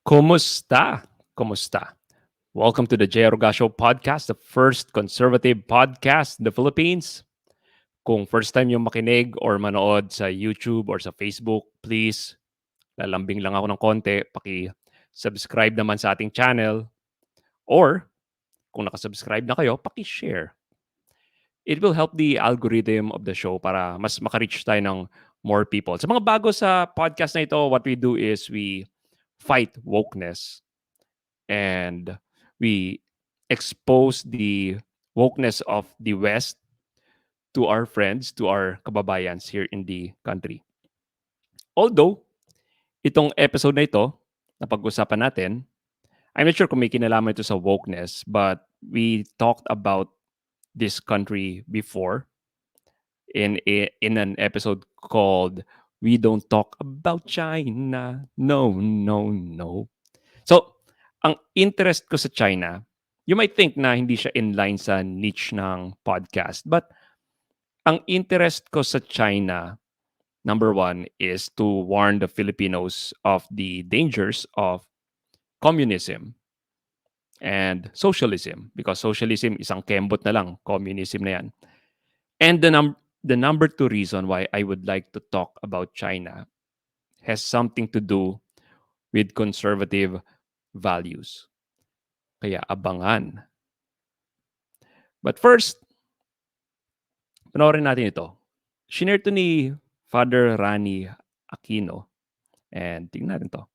Kumusta? Kumusta? Welcome to the J. Roga Show podcast, the first conservative podcast in the Philippines. Kung first time yung makinig or manood sa YouTube or sa Facebook, please, lalambing lang ako ng konti. Paki-subscribe naman sa ating channel. Or, kung nakasubscribe na kayo, paki-share. It will help the algorithm of the show para mas makareach tayo ng more people. Sa mga bago sa podcast na ito, what we do is we fight wokeness and we expose the wokeness of the West to our friends, to our kababayans here in the country. Although, itong episode na ito, na pag-usapan natin, I'm not sure kung may kinalaman ito sa wokeness, but we talked about this country before in an episode called We Don't Talk About China. No, no, no. So, ang interest ko sa China, you might think na hindi siya in line sa niche ng podcast. But ang interest ko sa China, number one, is to warn the Filipinos of the dangers of communism and socialism. Because socialism, isang kembot na lang. Communism na yan. And the number two reason why I would like to talk about China has something to do with conservative values. Kaya abangan. But first, panoorin natin ito. Shinare to ni Father Rani Aquino. And tingnan natin to.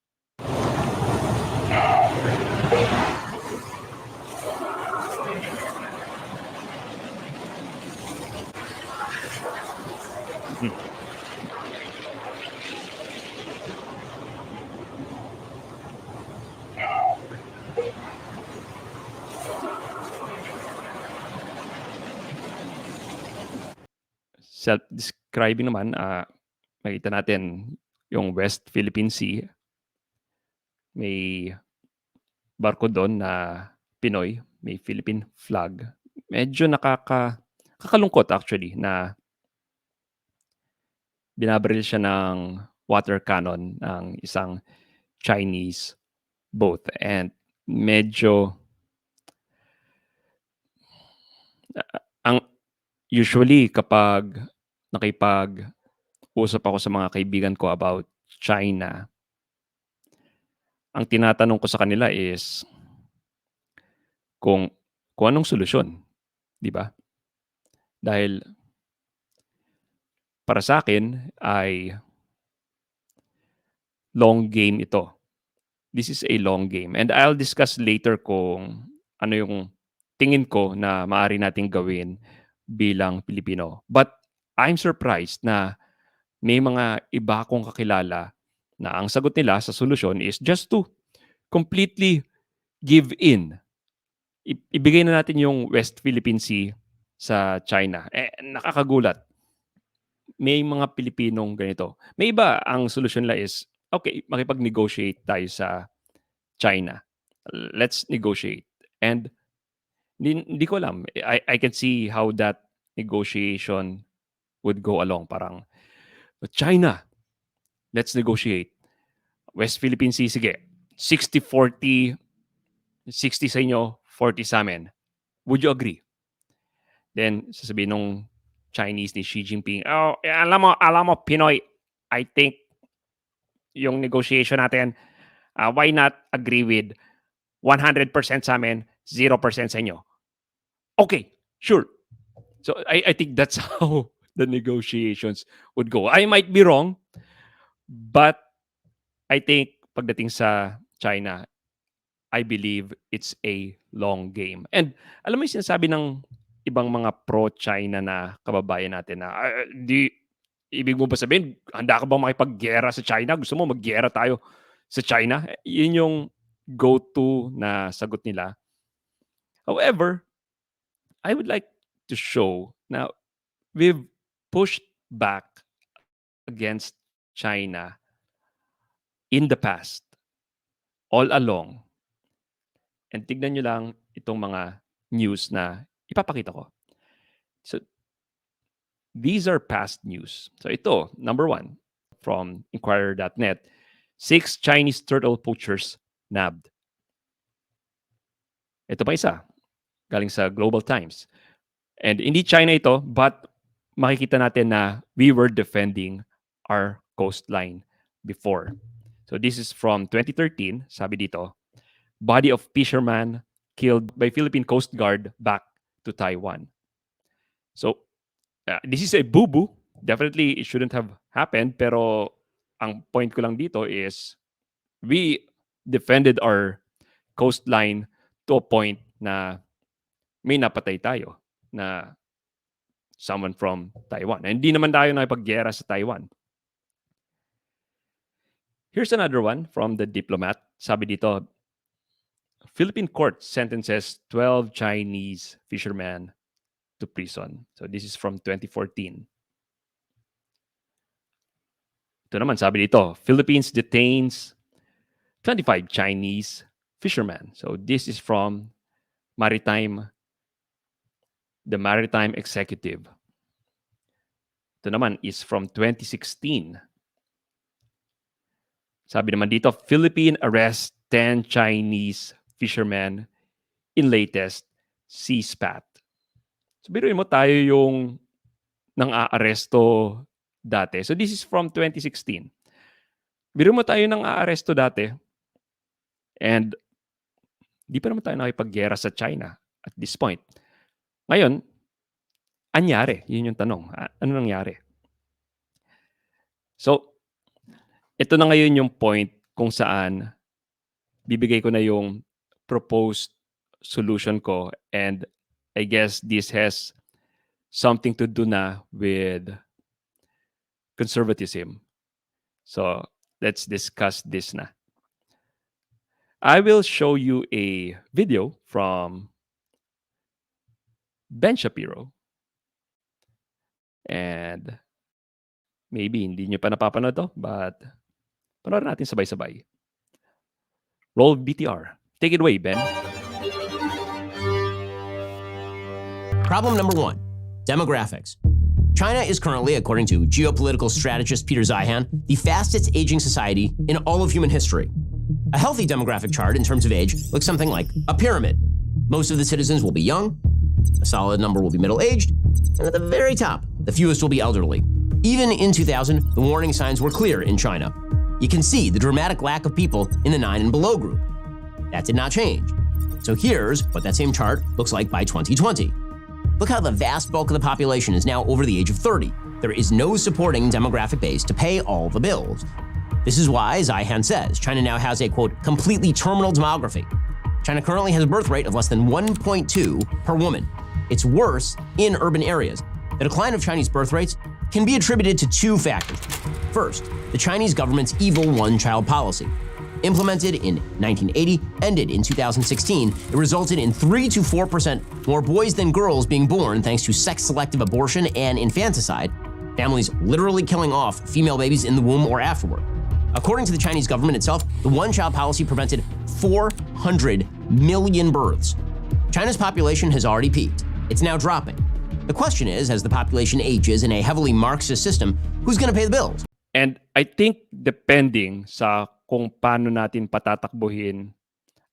Hmm. Self-describing naman, makita natin yung West Philippine Sea. May barko doon na Pinoy, may Philippine flag. Medyo kakalungkot actually na binabaril siya ng water cannon ng isang Chinese boat. And medyo ang usually kapag nakipag-usap ako sa mga kaibigan ko about China, ang tinatanong ko sa kanila is kung anong solusyon, 'di ba? Dahil para sa akin ay long game ito. This is a long game and I'll discuss later kung ano yung tingin ko na maaari nating gawin bilang Pilipino. But I'm surprised na may mga iba akong kakilala na ang sagot nila sa solusyon is just to completely give in. Ibigay na natin yung West Philippine Sea sa China. Nakakagulat. May mga Pilipinong ganito. May iba, ang solusyon nila is, okay, makipag-negotiate tayo sa China. Let's negotiate. And hindi ko alam. I can see how that negotiation would go along. Parang, China, let's negotiate. West Philippine Sea, sige. 60-40, 60 sa inyo, 40 sa amin. Would you agree? Then, sasabihin nung Chinese ni Xi Jinping, oh, alam mo, Pinoy, I think yung negotiation natin, why not agree with 100% sa amin, 0% sa inyo? Okay, sure. So, I think that's how the negotiations would go. I might be wrong, but I think pagdating sa China, I believe it's a long game. And alam mo yung sinasabi ng ibang mga pro-China na kababayan natin na, ibig mo ba sabihin, handa ka bang makipaggera sa China? Gusto mo maggera tayo sa China? Yun yung go-to na sagot nila. However, I would like to show na we've pushed back against China in the past, all along. And tignan nyo lang itong mga news na ipapakita ko. So, these are past news. So ito, number one, from Inquirer.net, 6 Chinese turtle poachers nabbed. Ito pa isa, galing sa Global Times. And hindi China ito, but makikita natin na we were defending our coastline before. So this is from 2013, sabi dito, body of fisherman killed by Philippine Coast Guard back to Taiwan. So this is a boo-boo. Definitely it shouldn't have happened, pero ang point ko lang dito is we defended our coastline to a point na may napatay tayo na someone from Taiwan. And hindi naman tayo nakipaggera sa Taiwan. Here's another one from The Diplomat. Sabi dito, Philippine court sentences 12 Chinese fishermen to prison. So this is from 2014. Ito naman, sabi dito, Philippines detains 25 Chinese fishermen. So this is from the Maritime Executive. Ito naman is from 2016. Sabi naman dito, Philippine arrests 10 Chinese fishermen in latest CSPAT. So biruin mo tayo yung nang-aaresto dati. So this is from 2016. Biruin mo tayo nang-aaresto dati and di pa naman tayo nakipaggera sa China at this point. Ngayon, anyari? Yun yung tanong. Ano nangyari? So, ito na ngayon yung point kung saan bibigay ko na yung proposed solution ko, and I guess this has something to do na with conservatism. So, let's discuss this na. I will show you a video from Ben Shapiro. And maybe hindi nyo pa napapanood to, but panoorin natin sabay-sabay. Roll BTR. Take it away, Ben. Problem number 1, demographics. China is currently, according to geopolitical strategist Peter Zeihan, the fastest aging society in all of human history. A healthy demographic chart in terms of age looks something like a pyramid. Most of the citizens will be young, a solid number will be middle-aged, and at the very top, the fewest will be elderly. Even in 2000, the warning signs were clear in China. You can see the dramatic lack of people in the 9 and below group. That did not change. So here's what that same chart looks like by 2020. Look how the vast bulk of the population is now over the age of 30. There is no supporting demographic base to pay all the bills. This is why, Zeihan says, China now has a, quote, completely terminal demography. China currently has a birth rate of less than 1.2 per woman. It's worse in urban areas. The decline of Chinese birth rates can be attributed to 2 factors. First, the Chinese government's evil one-child policy. Implemented in 1980, ended in 2016, it resulted in 3 to 4% more boys than girls being born thanks to sex-selective abortion and infanticide, families literally killing off female babies in the womb or afterward. According to the Chinese government itself, the one-child policy prevented 400 million births. China's population has already peaked. It's now dropping. The question is, as the population ages in a heavily Marxist system, who's going to pay the bills? And I think depending sa kung paano natin patatakbuhin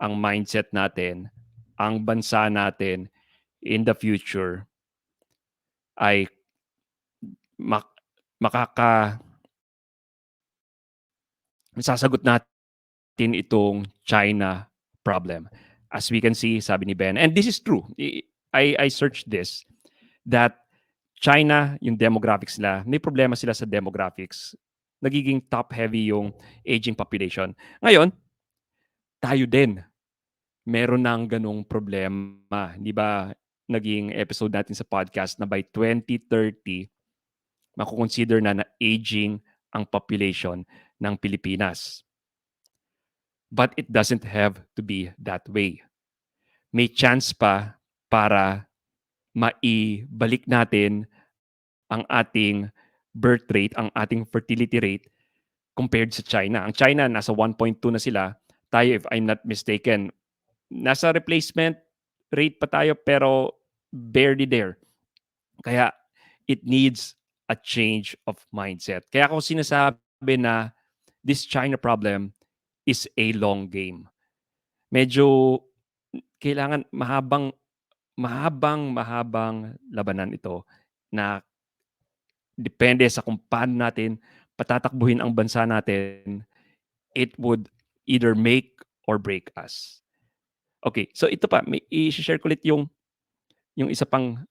ang mindset natin, ang bansa natin in the future, ay masasagot natin itong China problem. As we can see, sabi ni Ben, and this is true. I searched this, that China, yung demographics nila, may problema sila sa demographics. Nagiging top-heavy yung aging population. Ngayon, tayo din, meron ng ganong problema. Di ba, naging episode natin sa podcast na by 2030, makukonsider na aging ang population ng Pilipinas. But it doesn't have to be that way. May chance pa para maibalik natin ang ating birth rate, ang ating fertility rate compared sa China. Ang China, nasa 1.2 na sila. Tayo, if I'm not mistaken, nasa replacement rate pa tayo pero barely there. Kaya it needs a change of mindset. Kaya ako sinasabi na this China problem is a long game. medyo kailangan mahabang labanan ito na depende sa kung paano natin patatakbuhin ang bansa natin. It would either make or break us. Okay, so ito pa, may i-share ko ulit yung isa pang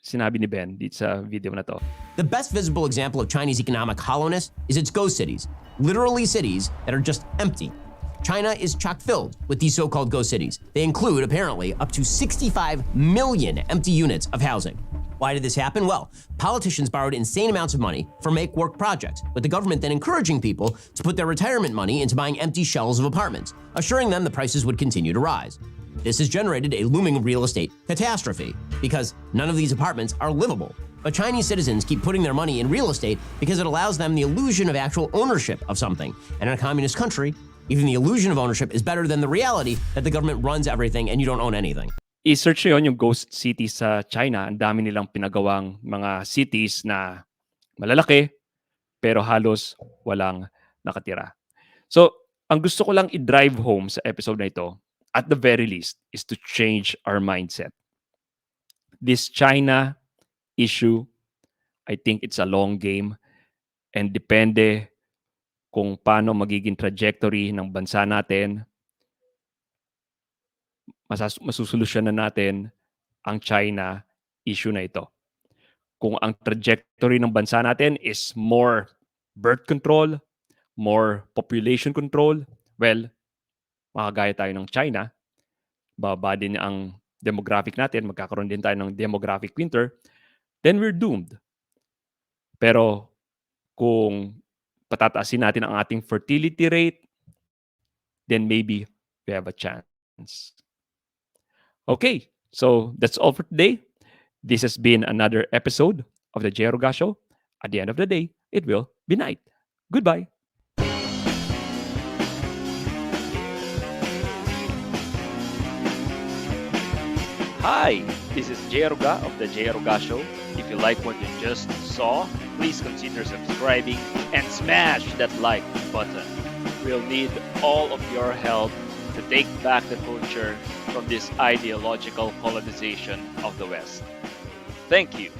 sinabi ni Ben dito sa video na to. The best visible example of Chinese economic hollowness is its ghost cities, literally cities that are just empty. China is chock-filled with these so-called ghost cities. They include, apparently, up to 65 million empty units of housing. Why did this happen? Well, politicians borrowed insane amounts of money for make-work projects, with the government then encouraging people to put their retirement money into buying empty shells of apartments, assuring them the prices would continue to rise. This has generated a looming real estate catastrophe because none of these apartments are livable. But Chinese citizens keep putting their money in real estate because it allows them the illusion of actual ownership of something. And in a communist country, even the illusion of ownership is better than the reality that the government runs everything and you don't own anything. I-search nyo yung ghost cities sa China. Ang dami nilang pinagawang mga cities na malalaki pero halos walang nakatira. So, ang gusto ko lang i-drive home sa episode na ito, at the very least, is to change our mindset. This China issue, I think it's a long game and depende kung paano magiging trajectory ng bansa natin, masusolusyonan natin ang China issue na ito. Kung ang trajectory ng bansa natin is more birth control, more population control, well, makagaya tayo ng China, baba din ang demographic natin, magkakaroon din tayo ng demographic winter, then we're doomed. Pero kung patataasin natin ang ating fertility rate, then maybe we have a chance. Okay, so that's all for today. This has been another episode of the Jay Roga Show. At the end of the day, it will be night. Goodbye. Hi, this is Jay Roga of the Jay Roga Show. If you like what you just saw, please consider subscribing and smash that like button. We'll need all of your help to take back the culture from this ideological colonization of the West. Thank you.